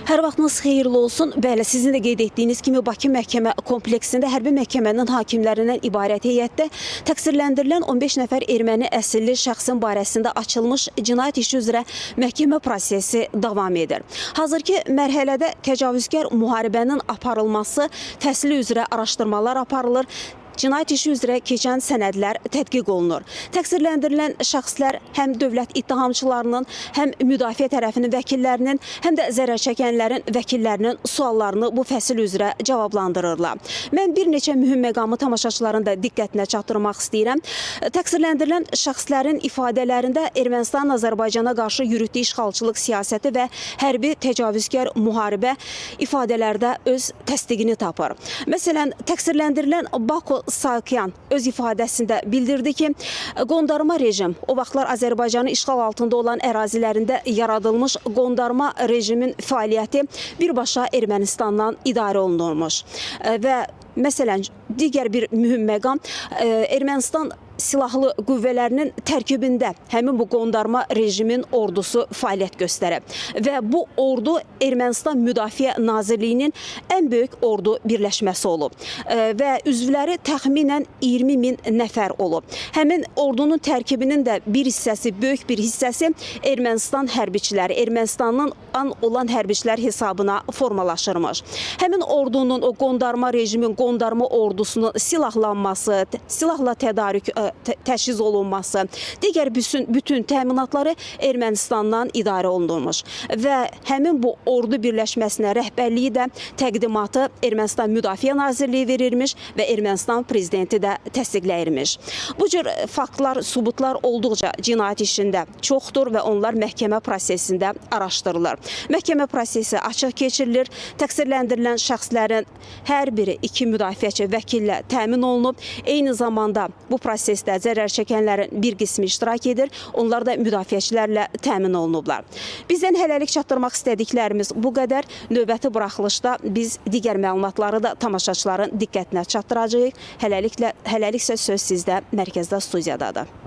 Hər vaxtınız xeyirli olsun. Bəli, sizin də qeyd etdiyiniz kimi Bakı məhkəmə kompleksində hərbi məhkəmənin hakimlərindən ibarət heyətdə təqsirləndirilən 15 nəfər erməni əsilli şəxsin barəsində açılmış cinayət işi üzrə məhkəmə prosesi davam edir. Hazırki mərhələdə təcavüzkar müharibənin aparılması fəsli üzrə araşdırmalar aparılır. Cinayət işi üzrə keçən sənədlər tədqiq olunur. Təqsirləndirilən şəxslər həm dövlət ittihamçılarının, həm müdafiə tərəfinin vəkillərinin, həm də zərər çəkənlərin vəkillərinin suallarını bu fəsil üzrə cavablandırırlar. Mən bir neçə mühüm məqamı tamaşaçıların da diqqətinə çatdırmaq istəyirəm. Təqsirləndirilən şəxslərin ifadələrində Ermənistan Azərbaycana qarşı yürütdüyü işğalçılıq siyasəti və hərbi təcavüzkar müharibə ifadələrdə öz təsdiqini tapır. Məsələn, təqsirləndirilən Bako Sakyan öz ifadəsində bildirdi ki, qondarma rejim o vaxtlar Azərbaycanın işğal altında olan ərazilərində yaradılmış qondarma rejimin fəaliyyəti birbaşa Ermənistandan idarə olunurmuş. Və məsələn, digər bir mühüm məqam Ermənistan silahlı qüvvələrinin tərkibində həmin bu qondarma rejimin ordusu fəaliyyət göstərib. Və bu ordu Ermənistan Müdafiə Nazirliyinin ən böyük ordu birləşməsi olub. Və üzvləri təxminən 20 min nəfər olub. Həmin ordunun tərkibinin də bir hissəsi, böyük bir hissəsi Ermənistan hərbiçiləri, Ermənistanın olan hərbiçilər hesabına formalaşırmış. Həmin ordunun, o qondarma rejimin, qondarma ordusunun silahlanması, silahla tədarük təşhiz olunması, digər bütün təminatları Ermənistandan idarə olunurmuş. Və həmin bu ordu birləşməsinə rəhbərliyi də təqdimatı Ermənistan Müdafiə Nazirliyi verirmiş və Ermənistan prezidenti də təsdiqləyirmiş. Bu cür faktlar, subutlar olduqca cinayət işində çoxdur və onlar məhkəmə prosesində araşdırılır. Məhkəmə prosesi açıq keçirilir. Təqsirləndirilən şəxslərin hər biri 2 müdafiəçi vəkillə təmin olunub. Eyni zamanda bu prosesdə zərər çəkənlərin bir qismi iştirak edir. Onlar da müdafiəçilərlə təmin olunublar. Bizdən hələlik çatdırmaq istədiklərimiz bu qədər. Növbəti buraxılışda biz digər məlumatları da tamaşaçıların diqqətinə çatdıracağıq. Hələliksə söz sizdə, mərkəzdə, studiyadadır.